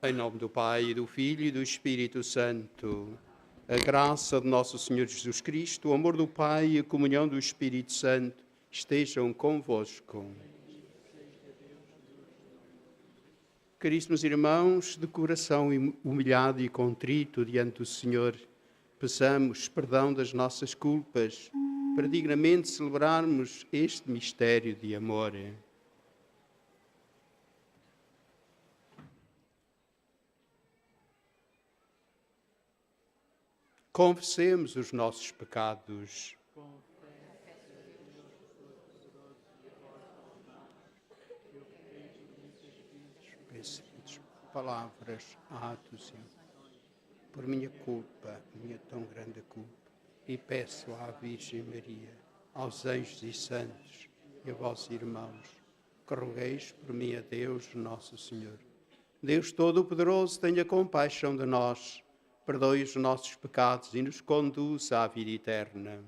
Em nome do Pai, do Filho e do Espírito Santo, a graça de nosso Senhor Jesus Cristo, o amor do Pai e a comunhão do Espírito Santo estejam convosco. Caríssimos irmãos, de coração humilhado e contrito diante do Senhor, peçamos perdão das nossas culpas, para dignamente celebrarmos este mistério de amor. Confessemos os nossos pecados. Pensamentos, palavras, atos, por minha culpa, minha tão grande culpa, e peço à Virgem Maria, aos anjos e santos e a vós, irmãos, que rogueis por mim a Deus, nosso Senhor. Deus Todo-Poderoso, tenha compaixão de nós, perdoe os nossos pecados e nos conduza à vida eterna.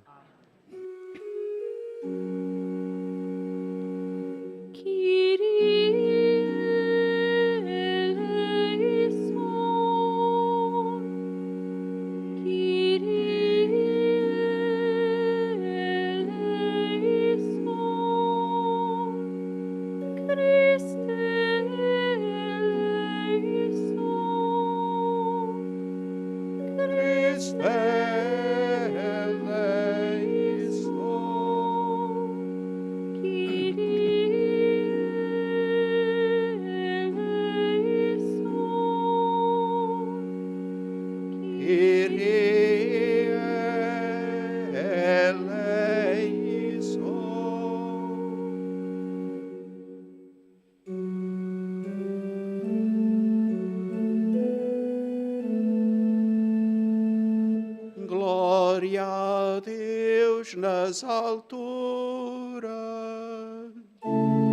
Glória a Deus nas alturas.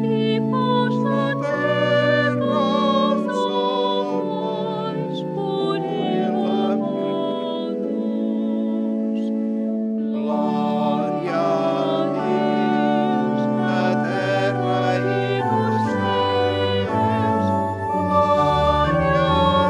E paz na terra aos homens por ele amados. Glória a Deus na terra e nos céus. Glória a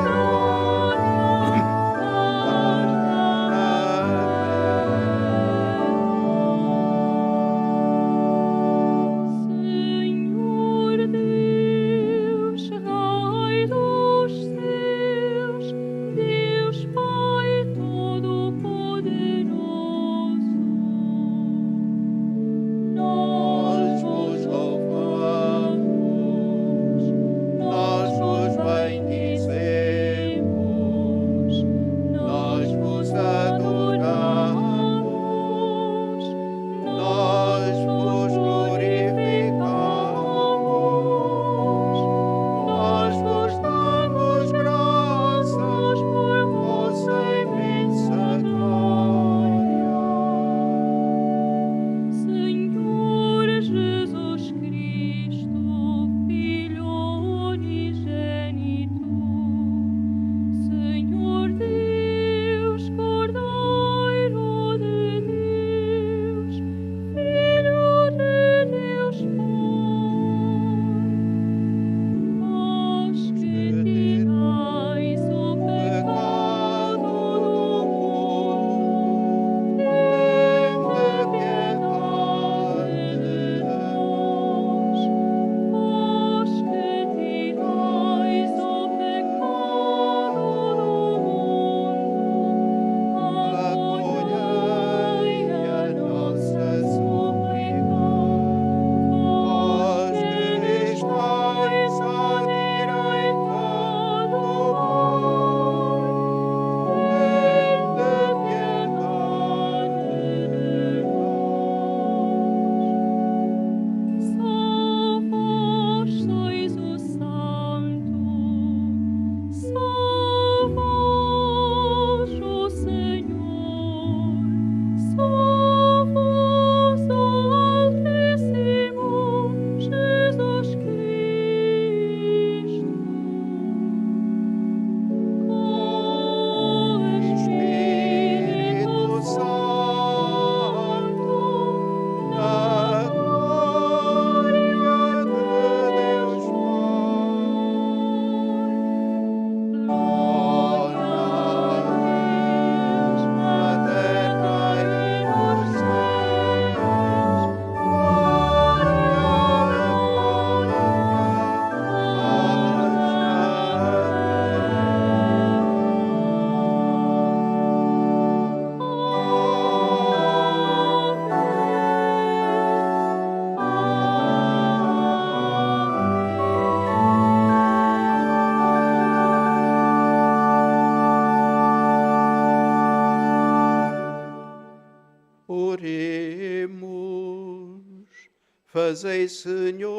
Fazei, Senhor,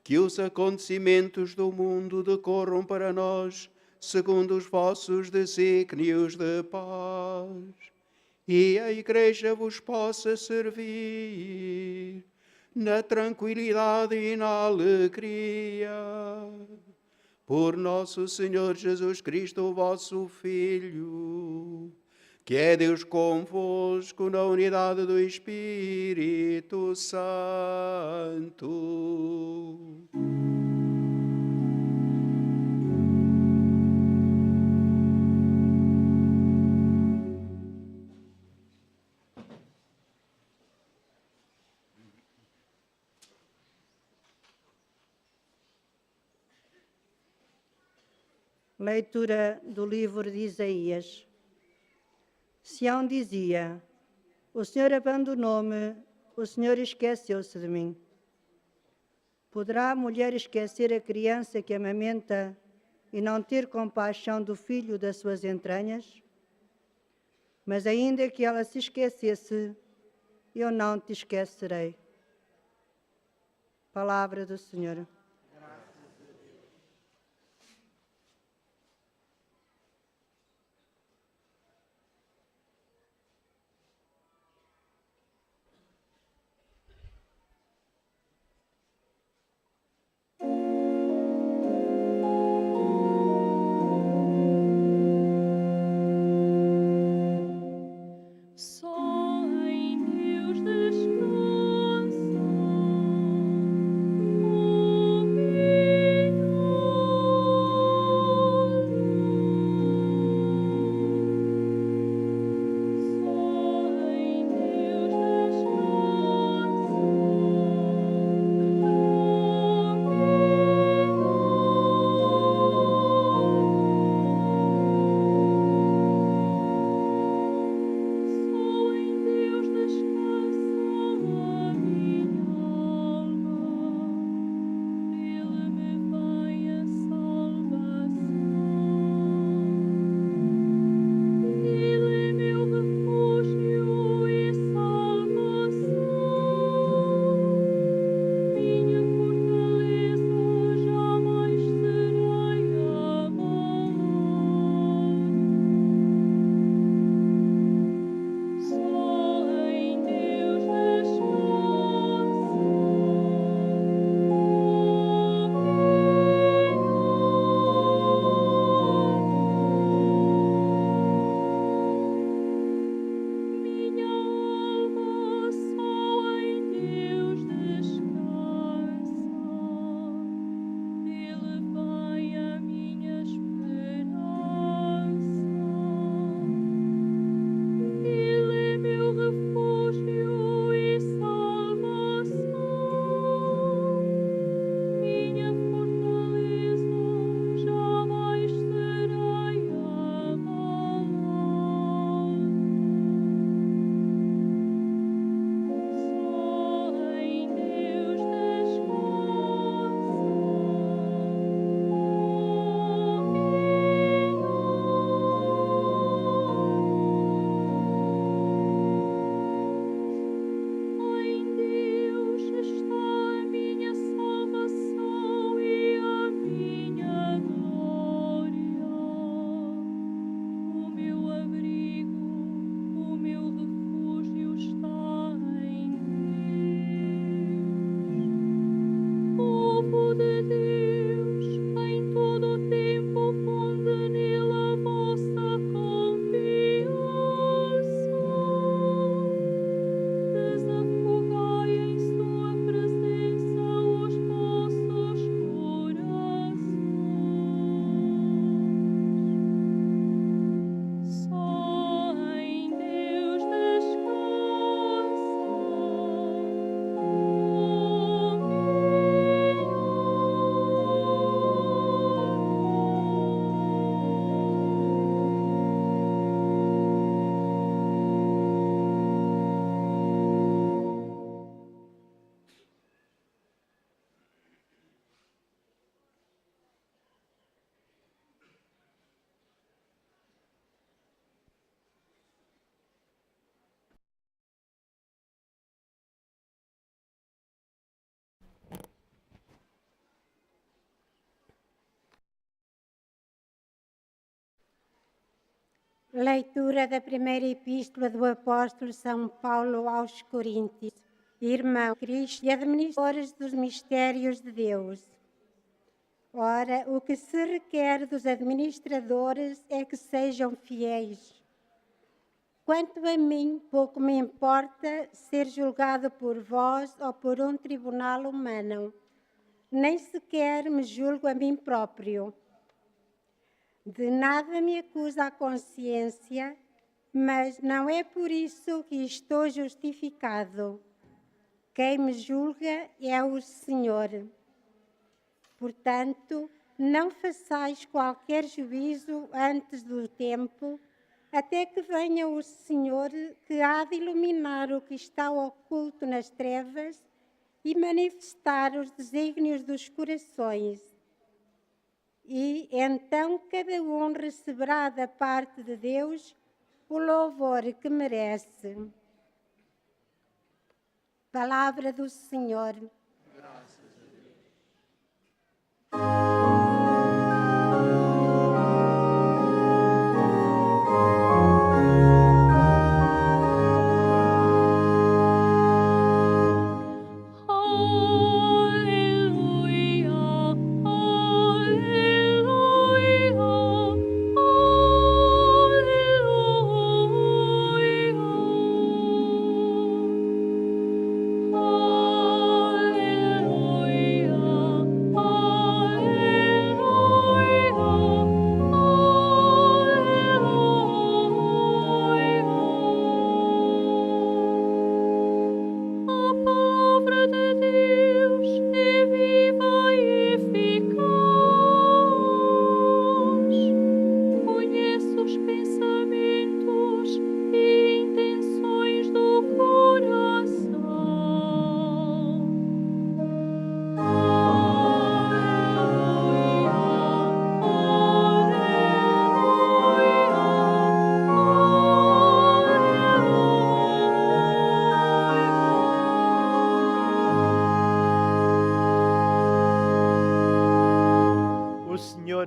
que os acontecimentos do mundo decorram para nós segundo os vossos desígnios de paz, e a Igreja vos possa servir na tranquilidade e na alegria. Por nosso Senhor Jesus Cristo, vosso Filho, que é Deus convosco na unidade do Espírito Santo. Leitura do livro de Isaías. Sião dizia: o Senhor abandonou-me, o Senhor esqueceu-se de mim. Poderá a mulher esquecer a criança que amamenta e não ter compaixão do filho das suas entranhas? Mas ainda que ela se esquecesse, eu não te esquecerei. Palavra do Senhor. Só em Deus descansa o Leitura da primeira epístola do apóstolo São Paulo aos Coríntios. Irmãos Cristo e administradores dos mistérios de Deus. Ora, o que se requer dos administradores é que sejam fiéis. Quanto a mim, pouco me importa ser julgado por vós ou por um tribunal humano. Nem sequer me julgo a mim próprio. De nada me acusa a consciência, mas não é por isso que estou justificado. Quem me julga é o Senhor. Portanto, não façais qualquer juízo antes do tempo, até que venha o Senhor, que há de iluminar o que está oculto nas trevas e manifestar os desígnios dos corações. E então cada um receberá da parte de Deus o louvor que merece. Palavra do Senhor.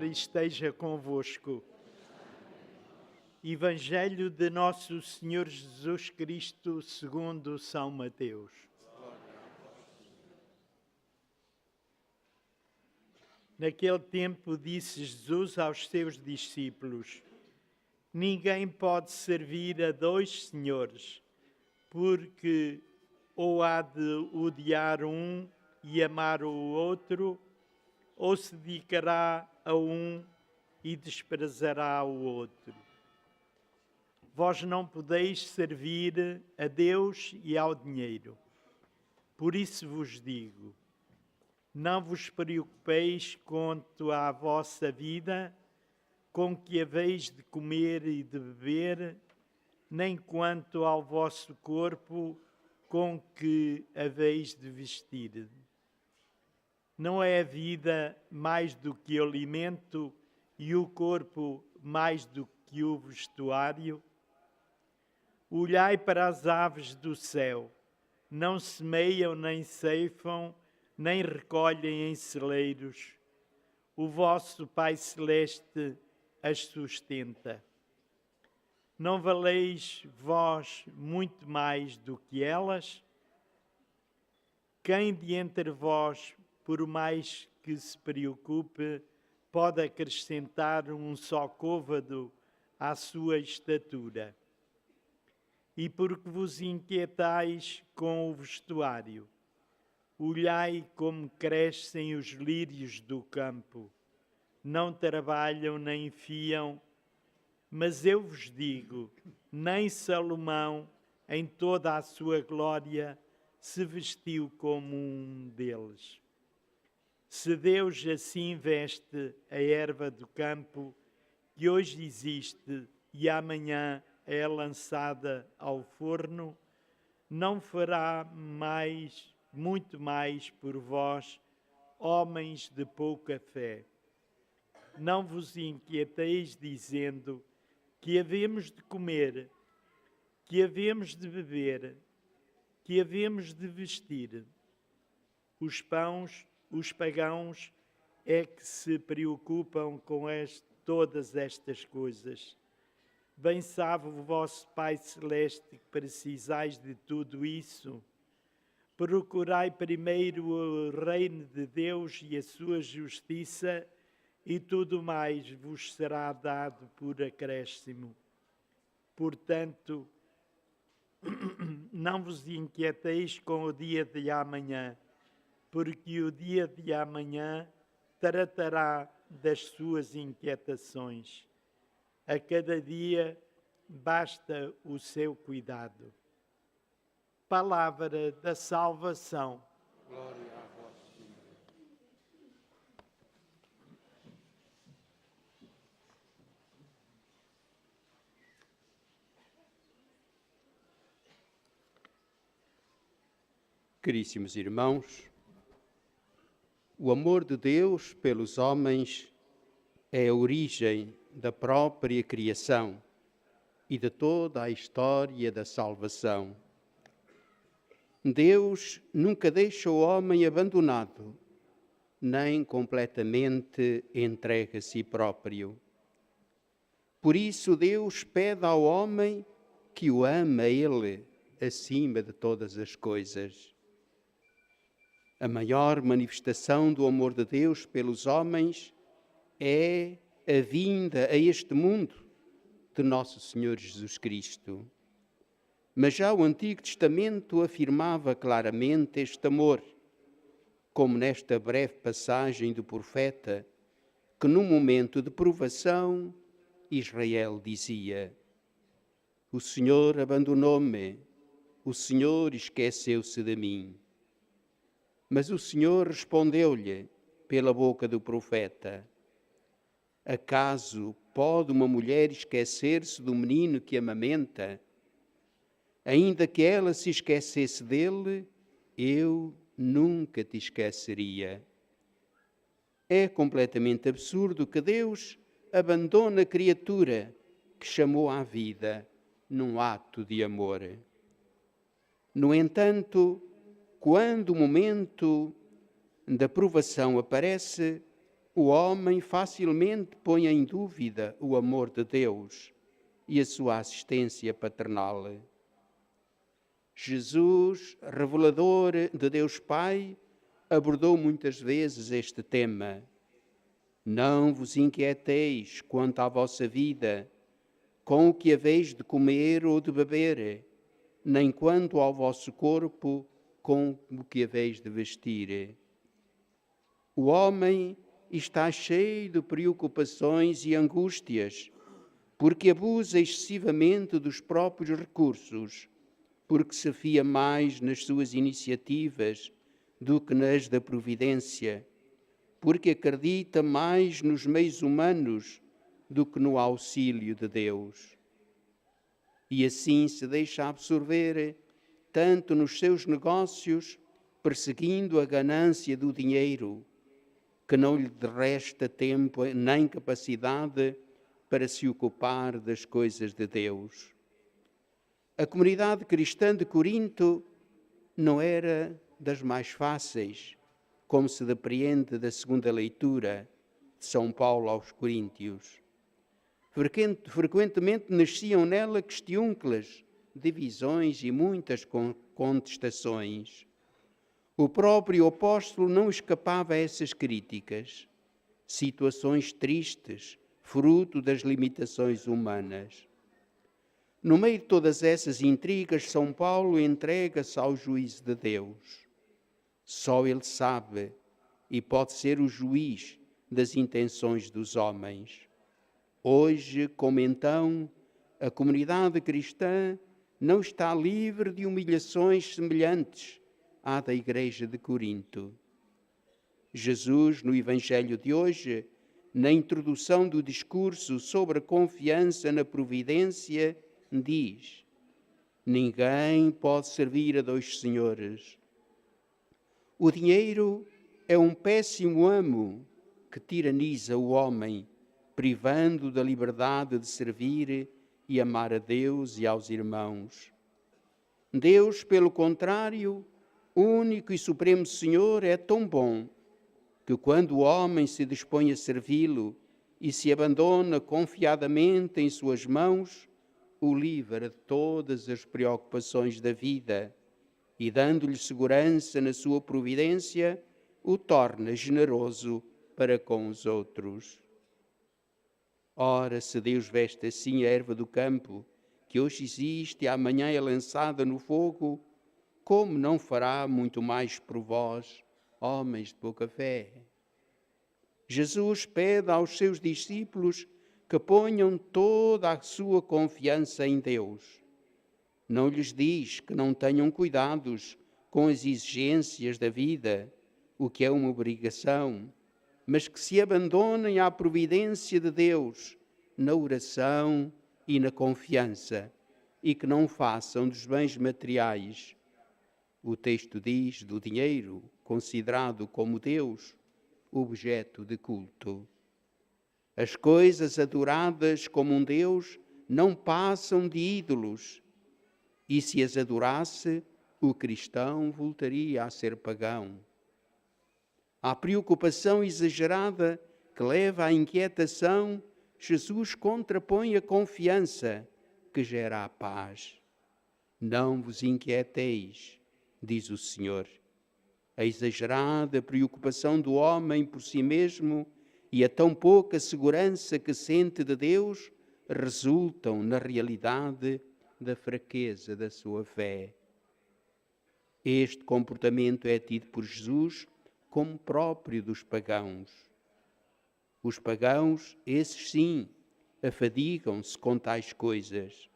Esteja convosco. Evangelho de Nosso Senhor Jesus Cristo segundo São Mateus. Naquele tempo disse Jesus aos seus discípulos: ninguém pode servir a dois senhores, porque ou há de odiar um e amar o outro, ou se dedicará a um e desprezará o outro. Vós não podeis servir a Deus e ao dinheiro. Por isso vos digo, não vos preocupeis quanto à vossa vida, com que haveis de comer e de beber, nem quanto ao vosso corpo, com que haveis de vestir. Não é a vida mais do que o alimento e o corpo mais do que o vestuário? Olhai para as aves do céu, não semeiam nem ceifam, nem recolhem em celeiros. O vosso Pai Celeste as sustenta. Não valeis vós muito mais do que elas? Quem de entre vós, por mais que se preocupe, pode acrescentar um só côvado à sua estatura? E porque vos inquietais com o vestuário, olhai como crescem os lírios do campo. Não trabalham nem fiam, mas eu vos digo, nem Salomão, em toda a sua glória, se vestiu como um deles. Se Deus assim veste a erva do campo, que hoje existe e amanhã é lançada ao forno, não fará muito mais por vós, homens de pouca fé. Não vos inquieteis dizendo que havemos de comer, que havemos de beber, que havemos de vestir. Os pagãos é que se preocupam com todas estas coisas. Bem sabe o vosso Pai Celeste que precisais de tudo isso. Procurai primeiro o reino de Deus e a sua justiça, e tudo mais vos será dado por acréscimo. Portanto, não vos inquieteis com o dia de amanhã, porque o dia de amanhã tratará das suas inquietações. A cada dia basta o seu cuidado. Palavra da salvação. Glória a vós, Senhor. Caríssimos irmãos, o amor de Deus pelos homens é a origem da própria criação e de toda a história da salvação. Deus nunca deixa o homem abandonado, nem completamente entregue a si próprio. Por isso Deus pede ao homem que o ama a Ele acima de todas as coisas. A maior manifestação do amor de Deus pelos homens é a vinda a este mundo de nosso Senhor Jesus Cristo. Mas já o Antigo Testamento afirmava claramente este amor, como nesta breve passagem do profeta, que num momento de provação, Israel dizia: o Senhor abandonou-me, o Senhor esqueceu-se de mim. Mas o Senhor respondeu-lhe pela boca do profeta: acaso pode uma mulher esquecer-se do menino que amamenta? Ainda que ela se esquecesse dele, eu nunca te esqueceria. É completamente absurdo que Deus abandone a criatura que chamou à vida num ato de amor. No entanto, quando o momento da provação aparece, o homem facilmente põe em dúvida o amor de Deus e a sua assistência paternal. Jesus, revelador de Deus Pai, abordou muitas vezes este tema. Não vos inquieteis quanto à vossa vida, com o que haveis de comer ou de beber, nem quanto ao vosso corpo, com o que haveis de vestir. O homem está cheio de preocupações e angústias, porque abusa excessivamente dos próprios recursos, porque se fia mais nas suas iniciativas do que nas da providência, porque acredita mais nos meios humanos do que no auxílio de Deus. E assim se deixa absorver tanto nos seus negócios, perseguindo a ganância do dinheiro, que não lhe resta tempo nem capacidade para se ocupar das coisas de Deus. A comunidade cristã de Corinto não era das mais fáceis, como se depreende da segunda leitura de São Paulo aos Coríntios. Frequentemente nasciam nela questiúnculas, divisões e muitas contestações. O próprio apóstolo não escapava a essas críticas, situações tristes, fruto das limitações humanas. No meio de todas essas intrigas, São Paulo entrega-se ao juízo de Deus. Só ele sabe e pode ser o juiz das intenções dos homens. Hoje, como então, a comunidade cristã não está livre de humilhações semelhantes à da Igreja de Corinto. Jesus, no Evangelho de hoje, na introdução do discurso sobre a confiança na providência, diz: ninguém pode servir a dois senhores. O dinheiro é um péssimo amo que tiraniza o homem, privando da liberdade de servir e amar a Deus e aos irmãos. Deus, pelo contrário, único e supremo Senhor, é tão bom que quando o homem se dispõe a servi-lo e se abandona confiadamente em suas mãos, o livra de todas as preocupações da vida e, dando-lhe segurança na sua providência, o torna generoso para com os outros. Ora, se Deus veste assim a erva do campo, que hoje existe e amanhã é lançada no fogo, como não fará muito mais por vós, homens de pouca fé? Jesus pede aos seus discípulos que ponham toda a sua confiança em Deus. Não lhes diz que não tenham cuidados com as exigências da vida, o que é uma obrigação, mas que se abandonem à providência de Deus na oração e na confiança, e que não façam dos bens materiais, o texto diz, do dinheiro, considerado como Deus, objeto de culto. As coisas adoradas como um Deus não passam de ídolos, e se as adorasse, o cristão voltaria a ser pagão. À preocupação exagerada que leva à inquietação, Jesus contrapõe a confiança que gera a paz. Não vos inquieteis, diz o Senhor. A exagerada preocupação do homem por si mesmo e a tão pouca segurança que sente de Deus resultam, na realidade, da fraqueza da sua fé. Este comportamento é tido por Jesus como próprio dos pagãos. Os pagãos, esses sim, afadigam-se com tais coisas.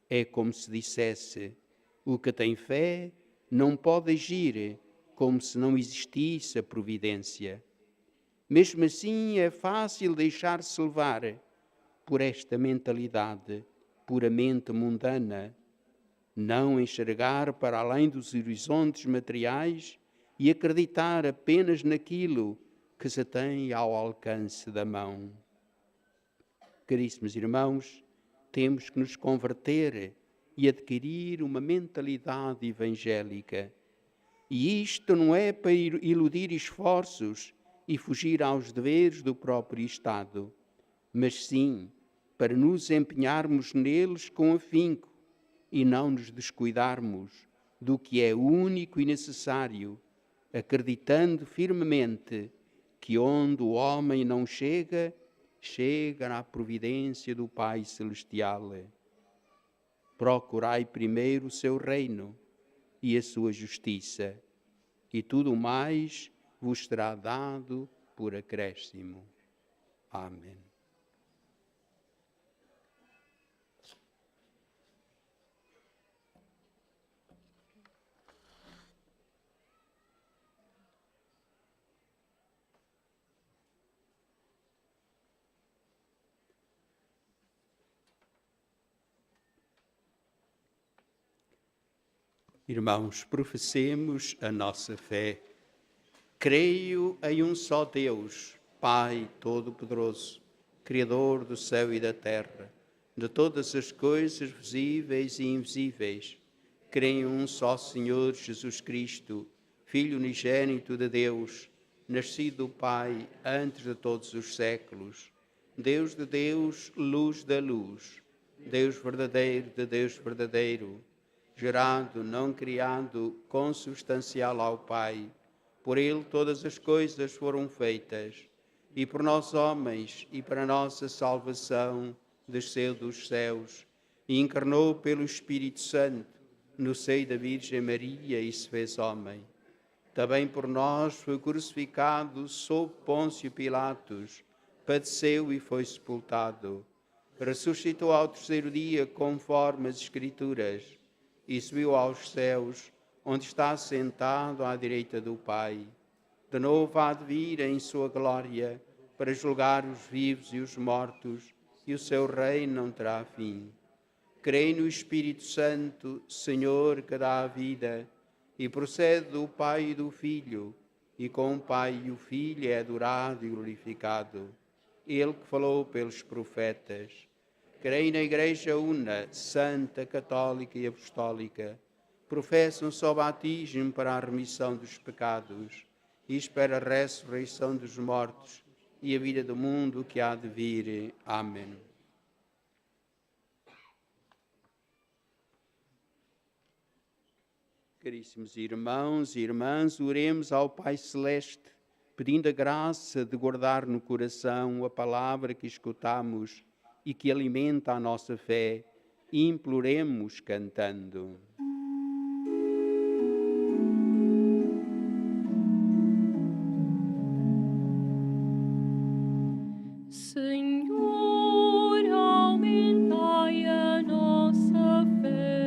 É como se dissesse: o que tem fé não pode agir como se não existisse a providência. Mesmo assim, é fácil deixar-se levar por esta mentalidade puramente mundana, não enxergar para além dos horizontes materiais e acreditar apenas naquilo que se tem ao alcance da mão. Caríssimos irmãos, temos que nos converter e adquirir uma mentalidade evangélica. E isto não é para iludir esforços e fugir aos deveres do próprio Estado, mas sim para nos empenharmos neles com afinco e não nos descuidarmos do que é único e necessário, acreditando firmemente que onde o homem não chega, chega na providência do Pai Celestial. Procurai primeiro o seu reino e a sua justiça, e tudo mais vos será dado por acréscimo. Amém. Irmãos, professemos a nossa fé. Creio em um só Deus, Pai Todo-Poderoso, Criador do céu e da terra, de todas as coisas visíveis e invisíveis. Creio em um só Senhor Jesus Cristo, Filho unigênito de Deus, nascido do Pai antes de todos os séculos, Deus de Deus, luz da luz, Deus verdadeiro de Deus verdadeiro, gerado, não criado, consubstancial ao Pai. Por ele todas as coisas foram feitas, e por nós homens, e para nossa salvação, desceu dos céus, e encarnou pelo Espírito Santo, no seio da Virgem Maria, e se fez homem. Também por nós foi crucificado sob Pôncio Pilatos, padeceu e foi sepultado. Ressuscitou ao terceiro dia, conforme as Escrituras, e subiu aos céus, onde está sentado à direita do Pai. De novo há de vir em sua glória, para julgar os vivos e os mortos, e o seu reino não terá fim. Creio no Espírito Santo, Senhor, que dá a vida, e procede do Pai e do Filho, e com o Pai e o Filho é adorado e glorificado. Ele que falou pelos profetas. Creio na Igreja Una, Santa, Católica e Apostólica. Professo um só batismo para a remissão dos pecados e espero a ressurreição dos mortos e a vida do mundo que há de vir. Amém. Caríssimos irmãos e irmãs, oremos ao Pai Celeste, pedindo a graça de guardar no coração a palavra que escutamos e que alimenta a nossa fé, e imploremos cantando. Senhor, aumentai a nossa fé.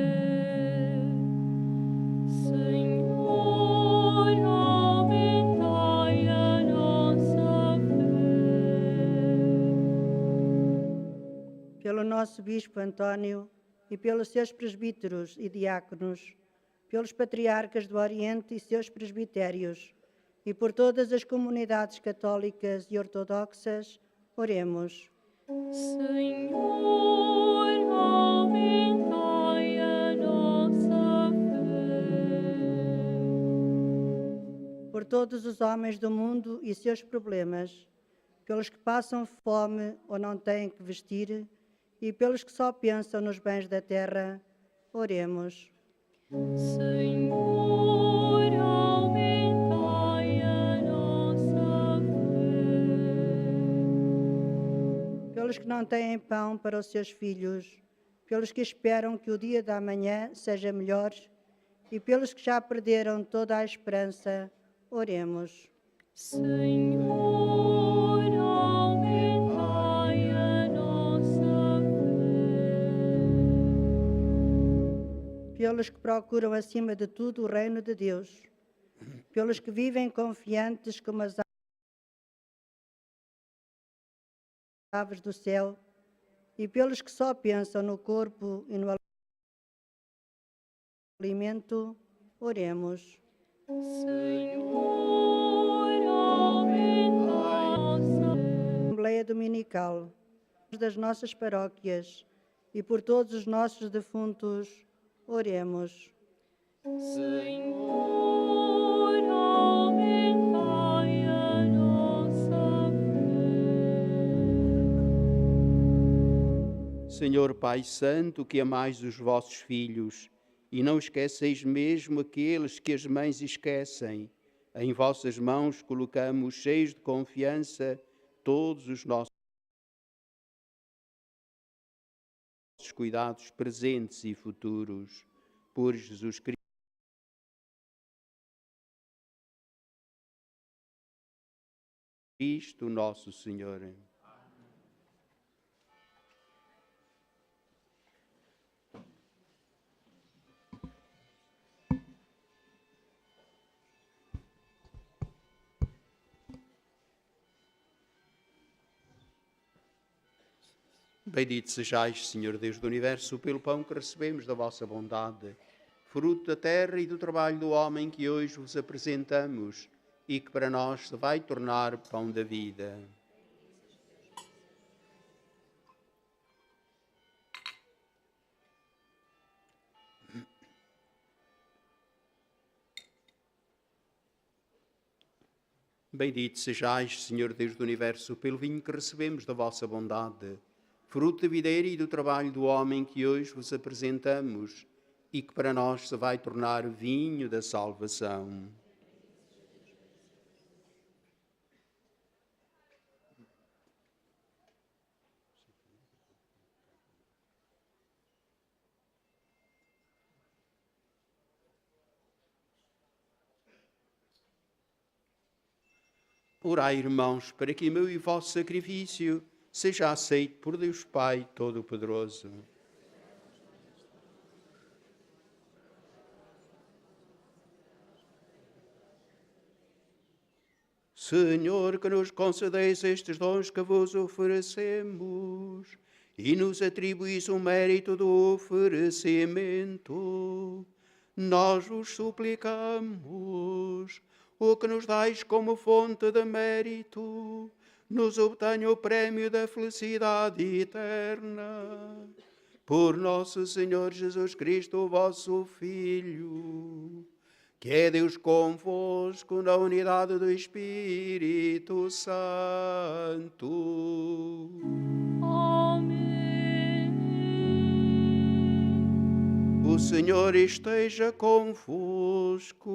Senhor, aumentai a nossa fé. Pelo nosso Bispo António e pelos seus presbíteros e diáconos, pelos patriarcas do Oriente e seus presbitérios, e por todas as comunidades católicas e ortodoxas, oremos. Senhor, aumentai a nossa fé. Por todos os homens do mundo e seus problemas, pelos que passam fome ou não têm que vestir, e pelos que só pensam nos bens da terra, oremos. Senhor, aumentai a nossa fé. Pelos que não têm pão para os seus filhos, pelos que esperam que o dia da manhã seja melhor, e pelos que já perderam toda a esperança, oremos. Senhor, aumentai a nossa fé. Pelos que procuram acima de tudo o reino de Deus, pelos que vivem confiantes como as aves do céu, e pelos que só pensam no corpo e no alimento, oremos. Senhor, aumentai a nossa fé. Assembleia Dominical das nossas paróquias e por todos os nossos defuntos, oremos. Senhor, aumentai a nossa fé. Senhor Pai Santo, que amais os vossos filhos, e não esqueceis mesmo aqueles que as mães esquecem, em vossas mãos colocamos, cheios de confiança, todos os nossos cuidados presentes e futuros. Por Jesus Cristo, nosso Senhor. Bendito sejais, Senhor Deus do Universo, pelo pão que recebemos da vossa bondade, fruto da terra e do trabalho do homem que hoje vos apresentamos e que para nós se vai tornar pão da vida. Bendito sejais, Senhor Deus do Universo, pelo vinho que recebemos da vossa bondade, fruto da videira e do trabalho do homem que hoje vos apresentamos e que para nós se vai tornar vinho da salvação. Orai, irmãos, para que o meu e o vosso sacrifício seja aceito por Deus Pai Todo-Poderoso. Senhor, que nos concedeis estes dons que vos oferecemos e nos atribuís o mérito do oferecimento, nós vos suplicamos, o que nos dais como fonte de mérito, nos obtenha o prémio da felicidade eterna. Por nosso Senhor Jesus Cristo, vosso Filho, que é Deus convosco na unidade do Espírito Santo. Amém. O Senhor esteja convosco.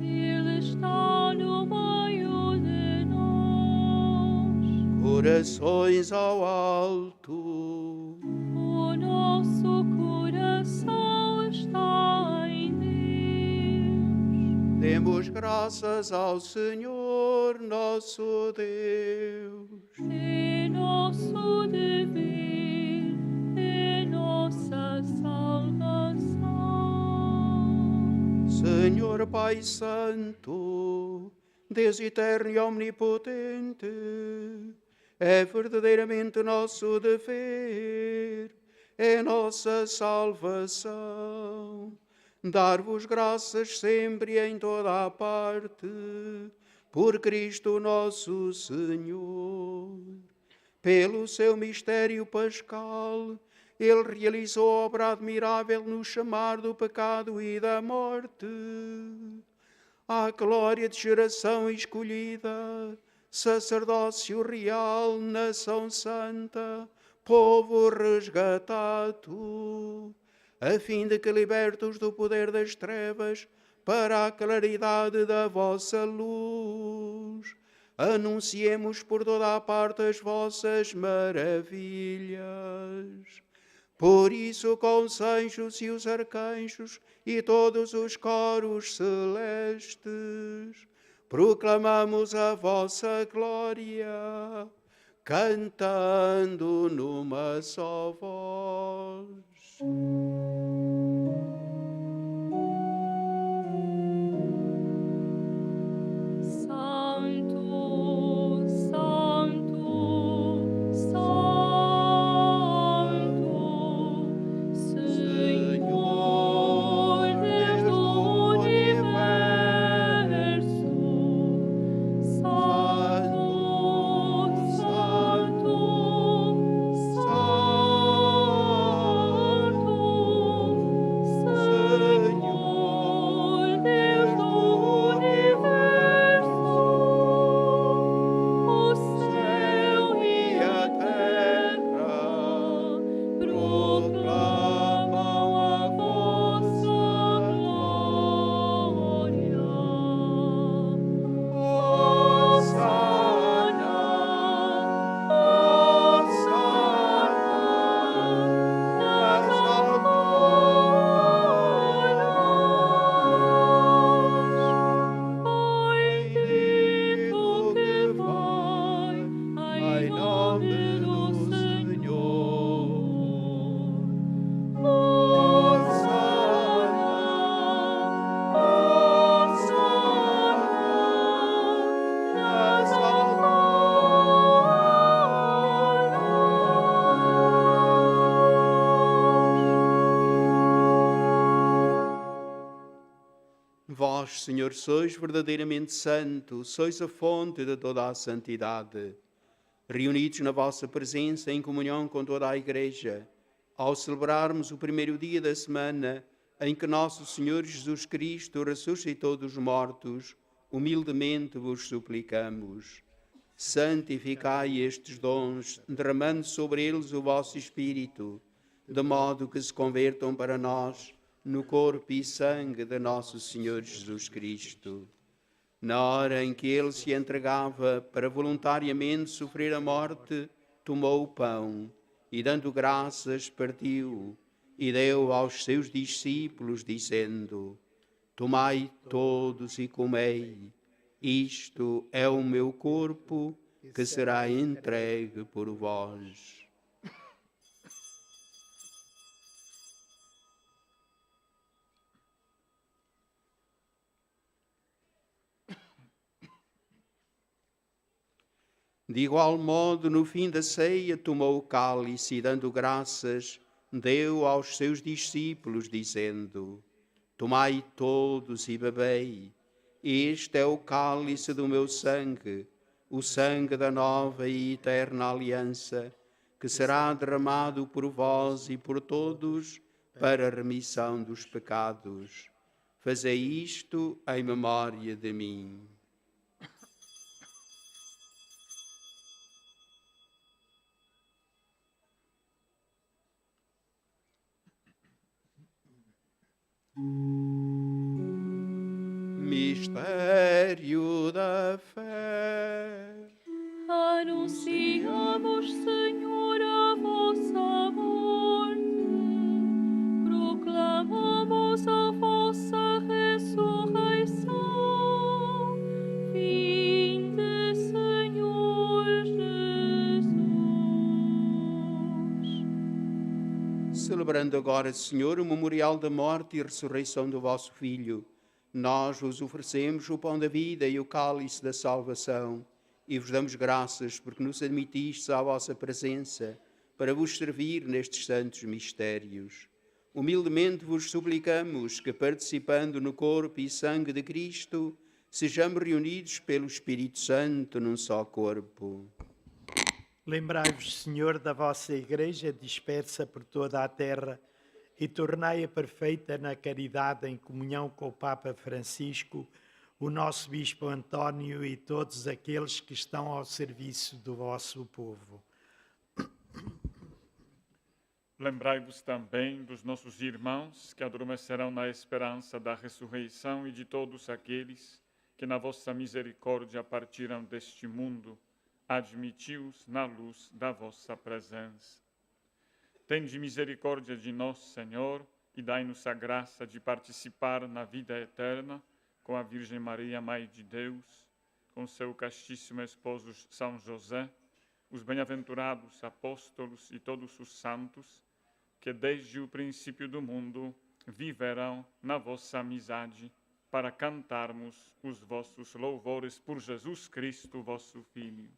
Ele está no meio de nós. Corações ao alto. O nosso coração está em Deus. Demos graças ao Senhor nosso Deus. É nosso dever, é nossa salvação. Senhor Pai Santo, Deus eterno e omnipotente, é verdadeiramente nosso dever, é nossa salvação. Dar-vos graças sempre e em toda a parte, por Cristo nosso Senhor. Pelo seu mistério pascal, ele realizou obra admirável no chamar do pecado e da morte. À glória de geração escolhida, sacerdócio real, nação santa, povo resgatado, a fim de que, libertos do poder das trevas, para a claridade da vossa luz, anunciemos por toda a parte as vossas maravilhas. Por isso, com os anjos e os arcanjos e todos os coros celestes, proclamamos a vossa glória, cantando numa só voz. Santo, Santo, Santo, Senhor Deus do universo. Santo, Santo, Senhor Deus do universo. O céu e a terra proclamam a vossa glória. Hosana, Hosana nas alturas. Bendito que vai em nome do Senhor. Hosana, Hosana nas Vós, Senhor, sois verdadeiramente santo, sois a fonte de toda a santidade. Reunidos na vossa presença, em comunhão com toda a Igreja, ao celebrarmos o primeiro dia da semana em que nosso Senhor Jesus Cristo ressuscitou dos mortos, humildemente vos suplicamos. Santificai estes dons, derramando sobre eles o vosso Espírito, de modo que se convertam para nós no corpo e sangue de nosso Senhor Jesus Cristo. Na hora em que ele se entregava para voluntariamente sofrer a morte, tomou o pão e, dando graças, partiu e deu aos seus discípulos, dizendo: Tomai todos e comei, isto é o meu corpo que será entregue por vós. De igual modo, no fim da ceia, tomou o cálice e, dando graças, deu aos seus discípulos, dizendo: Tomai todos e bebei, este é o cálice do meu sangue, o sangue da nova e eterna aliança, que será derramado por vós e por todos para a remissão dos pecados. Fazei isto em memória de mim. Mistério da fé. Anunciamos, Senhor, a vossa morte, proclamamos a vossa ressurreição. Vinde, Senhor Jesus. Celebrando agora, Senhor, o memorial da morte e ressurreição do vosso Filho, nós vos oferecemos o pão da vida e o cálice da salvação e vos damos graças porque nos admitistes à vossa presença para vos servir nestes santos mistérios. Humildemente vos suplicamos que, participando no corpo e sangue de Cristo, sejamos reunidos pelo Espírito Santo num só corpo. Lembrai-vos, Senhor, da vossa Igreja dispersa por toda a terra e tornai-a perfeita na caridade em comunhão com o Papa Francisco, o nosso Bispo António e todos aqueles que estão ao serviço do vosso povo. Lembrai-vos também dos nossos irmãos que adormecerão na esperança da ressurreição e de todos aqueles que na vossa misericórdia partiram deste mundo. Admiti-os na luz da vossa presença. Tende misericórdia de nós, Senhor, e dai-nos a graça de participar na vida eterna com a Virgem Maria, Mãe de Deus, com seu castíssimo esposo São José, os bem-aventurados apóstolos e todos os santos, que desde o princípio do mundo viverão na vossa amizade, para cantarmos os vossos louvores por Jesus Cristo, vosso Filho.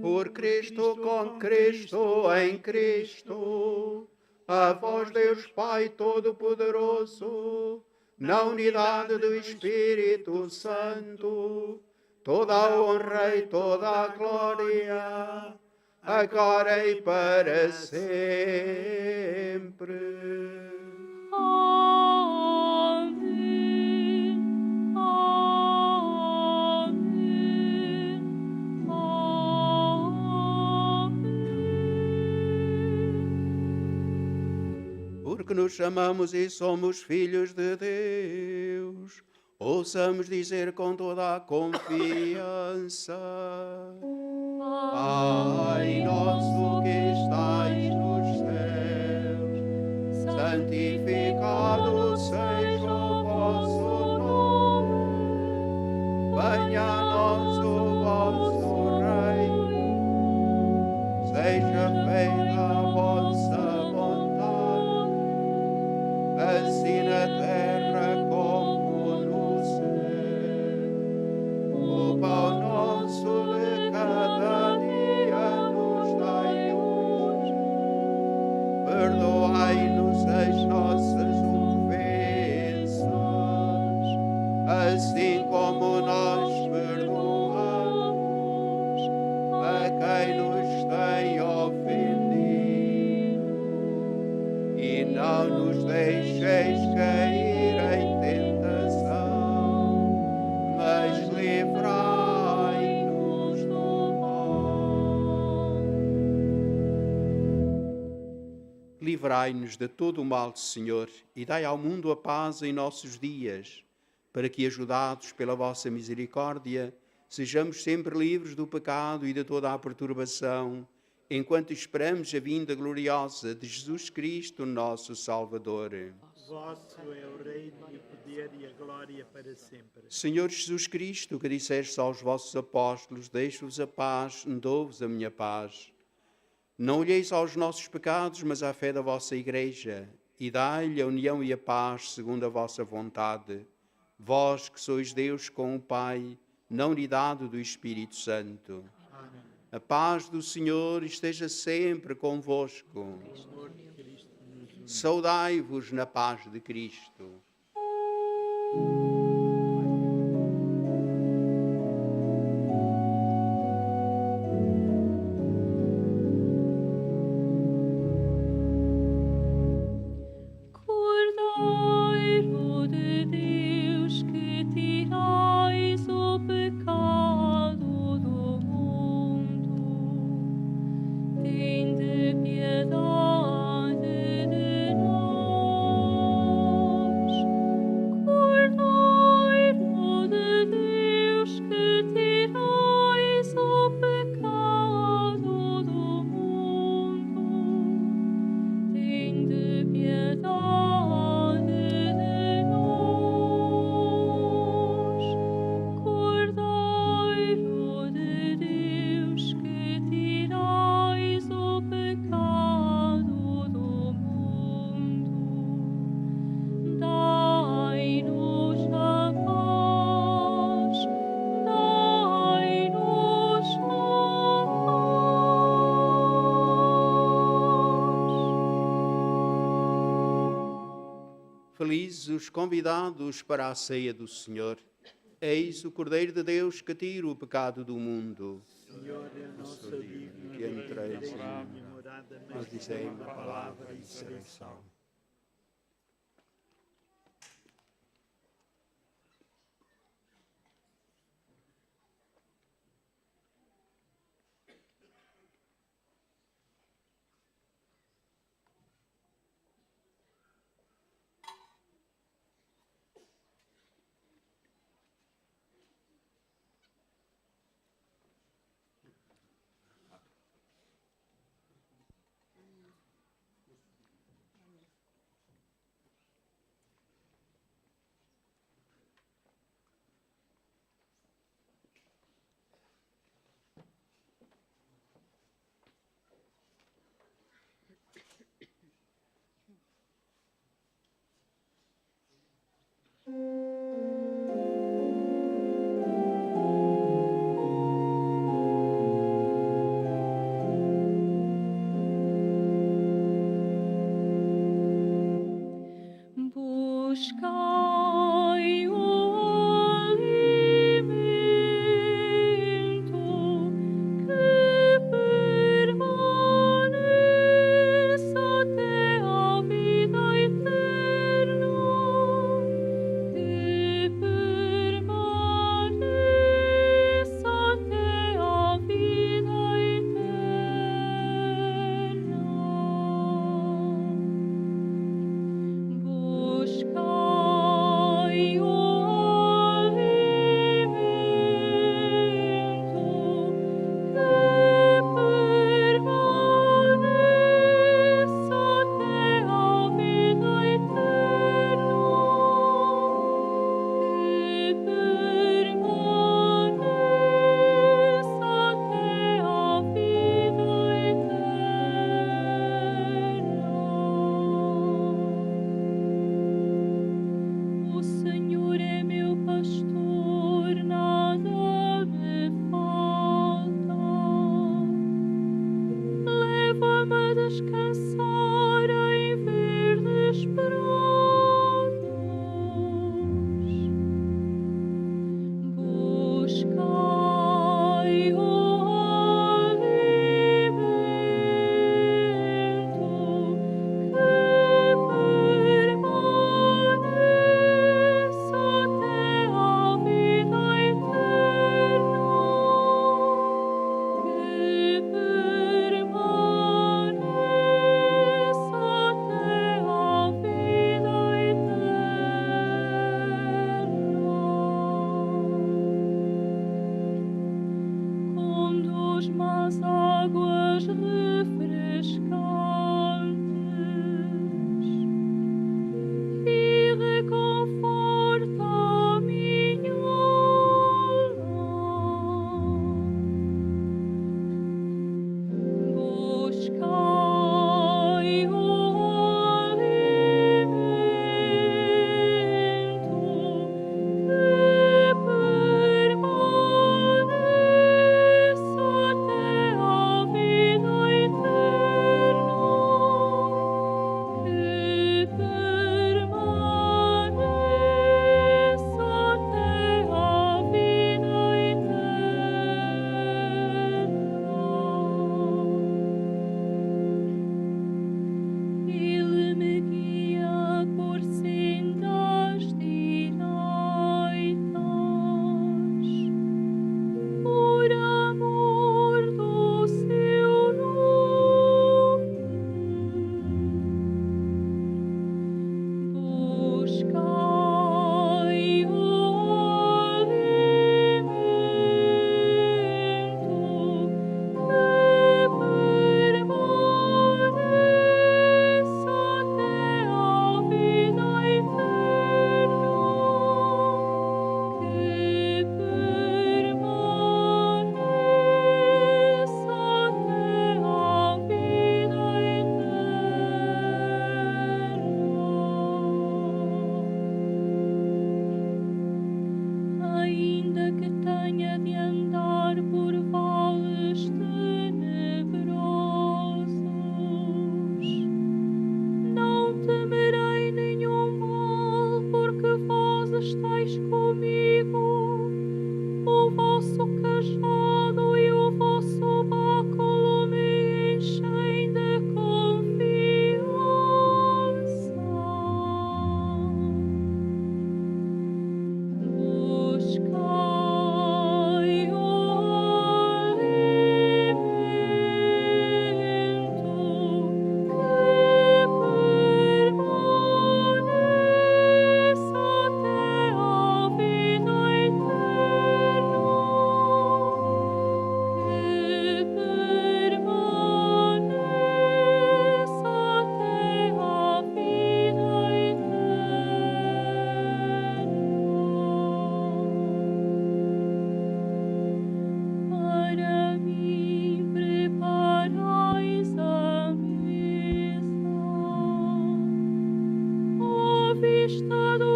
Por Cristo, com Cristo, em Cristo, a vós, Deus Pai Todo-Poderoso, na unidade do Espírito Santo, toda a honra e toda a glória, agora e para sempre. Amém. Amém. Amém. Porque nos chamamos e somos filhos de Deus, ouçamos dizer com toda a confiança: Pai nosso que estais nos céus, santificado seja o vosso nome. Venha a nós o vosso reino, seja feita a vossa vontade, assim na terra como no céu. O pão nosso de cada dia nos dai hoje. Perdoai-nos as nossas ofensas, assim como nós perdoamos a quem nos tem ofendido. E não nos deixeis cair em tentação, mas livrai-nos do mal. Livrai-nos de todo o mal, Senhor, e dai ao mundo a paz em nossos dias, para que, ajudados pela vossa misericórdia, sejamos sempre livres do pecado e de toda a perturbação, enquanto esperamos a vinda gloriosa de Jesus Cristo, nosso Salvador. Vosso é o reino e o poder e a glória para sempre. Senhor Jesus Cristo, que disseste aos vossos apóstolos: deixo-vos a paz, dou-vos a minha paz. Não olheis aos nossos pecados, mas à fé da vossa Igreja, e dai-lhe a união e a paz segundo a vossa vontade. Vós que sois Deus com o Pai, na unidade do Espírito Santo. Amém. A paz do Senhor esteja sempre convosco. O amor de Cristo nos une. Saudai-vos na paz de Cristo. Cordeiro de Deus, que tirais o pecado do mundo, tende piedade. Felizes os convidados para a ceia do Senhor. Eis o Cordeiro de Deus que tira o pecado do mundo. Senhor, eu não sou digno que entreis em entrar minha minha morada, mas dizei uma palavra e serei salvo.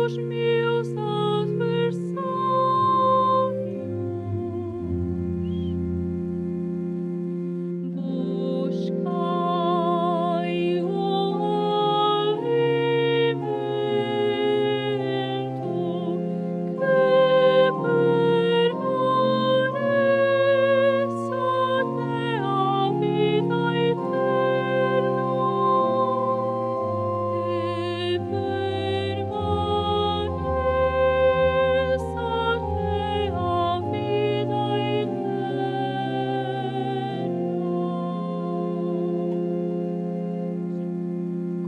os meus adversários. Buscai o alimento que permaneça até a vida eterna. Que permaneça até a vida eterna.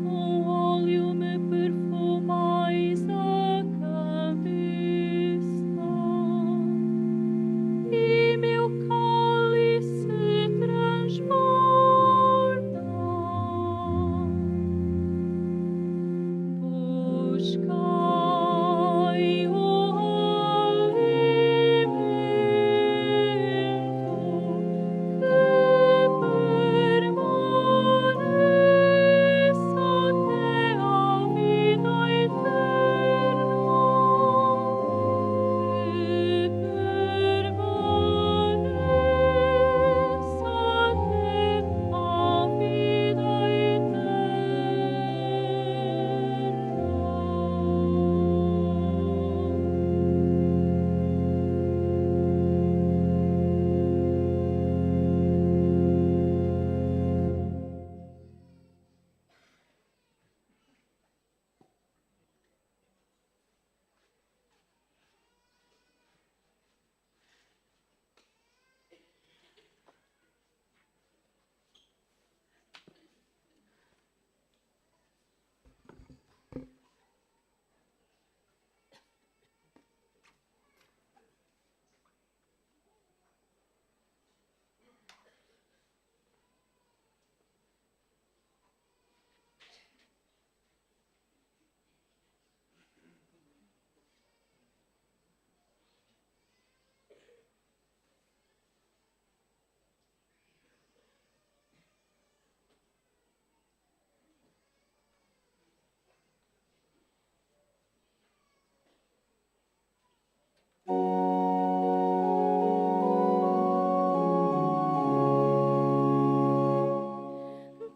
Com óleo me perfumais a cabeça, e meu cálice transborda. Buscai o alimento que permaneça até a vida eterna. Que permaneça até a vida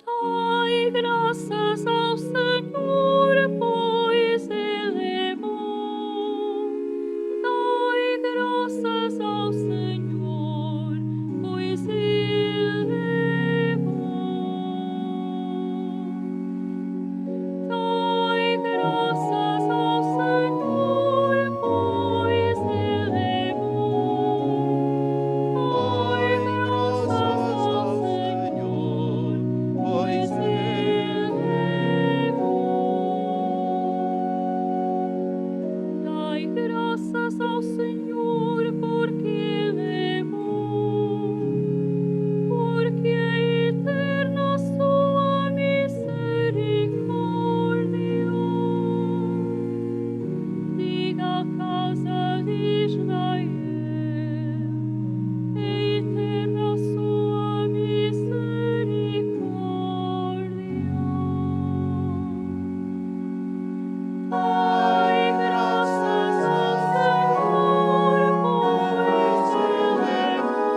Dai graças ao Senhor, pois Ele é bom. Dai graças ao Senhor, pois Ele é bom. Dai graças ao Senhor, pois Ele é bom. Dai graças ao Senhor, pois Ele é bom. Dai graças ao Senhor, porque Ele é bom, porque é eterna a sua misericórdia. Diga a casa de Israel, é eterna a sua misericórdia. Dai graças ao Senhor, pois Ele é bom.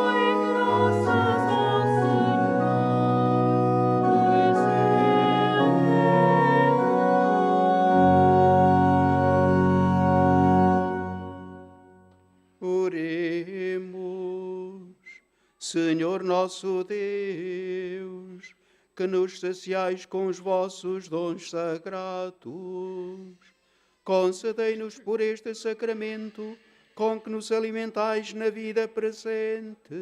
Dai graças ao Senhor, pois Ele é bom. Oremos. Senhor nosso Deus, que nos saciais com os vossos dons sagrados, concedei-nos por este sacramento, com que nos alimentais na vida presente,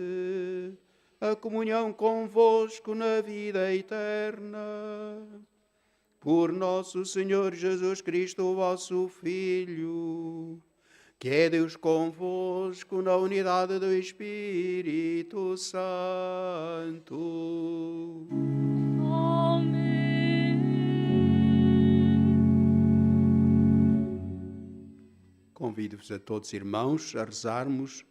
a comunhão convosco na vida eterna. Por nosso Senhor Jesus Cristo, o vosso Filho, que é Deus convosco na unidade do Espírito Santo. Convido-vos a todos, irmãos, a rezarmos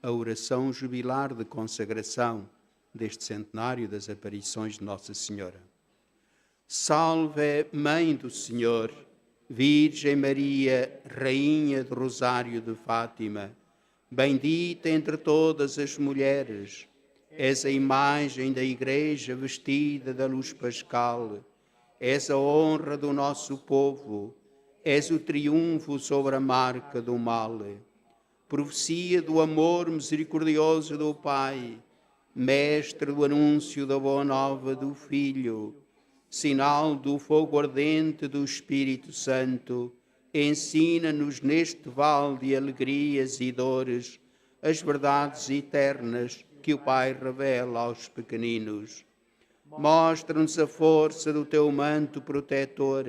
a oração jubilar de consagração deste centenário das aparições de Nossa Senhora. Salve, Mãe do Senhor, Virgem Maria, Rainha do Rosário de Fátima, bendita entre todas as mulheres, és a imagem da Igreja vestida da luz pascal, és a honra do nosso povo, és o triunfo sobre a marca do mal. Profecia do amor misericordioso do Pai, mestre do anúncio da boa nova do Filho, sinal do fogo ardente do Espírito Santo, ensina-nos neste vale de alegrias e dores as verdades eternas que o Pai revela aos pequeninos. Mostra-nos a força do teu manto protetor,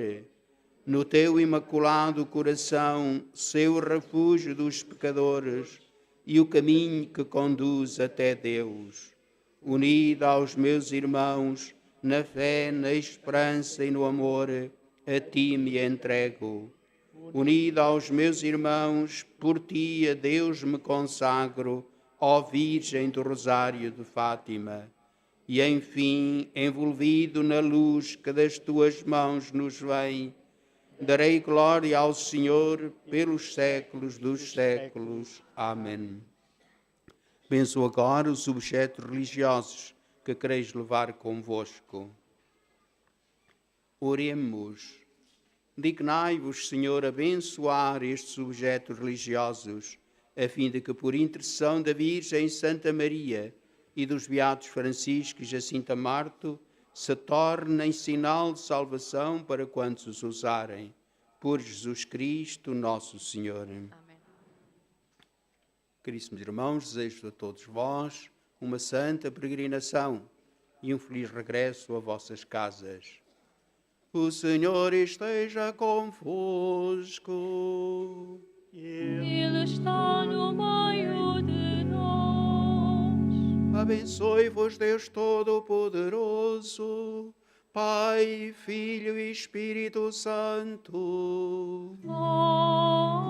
no teu imaculado coração, seu refúgio dos pecadores e o caminho que conduz até Deus. Unida aos meus irmãos, na fé, na esperança e no amor, a ti me entrego. Unida aos meus irmãos, por ti a Deus me consagro, ó Virgem do Rosário de Fátima. E, enfim, envolvido na luz que das tuas mãos nos vem, darei glória ao Senhor pelos séculos dos séculos. Amém. Benço agora os objetos religiosos que quereis levar convosco. Oremos. Dignai-vos, Senhor, abençoar estes objetos religiosos, a fim de que, por intercessão da Virgem Santa Maria e dos Beatos Francisco e Jacinta Marto, se tornem sinal de salvação para quantos os usarem. Por Jesus Cristo, nosso Senhor. Amém. Caríssimos irmãos, desejo a todos vós uma santa peregrinação e um feliz regresso a vossas casas. O Senhor esteja convosco. Ele está no meio de nós. Abençoe-vos Deus Todo-Poderoso, Pai, Filho e Espírito Santo. Amém.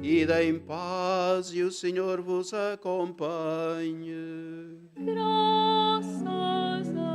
Ide em paz e o Senhor vos acompanhe. Graças a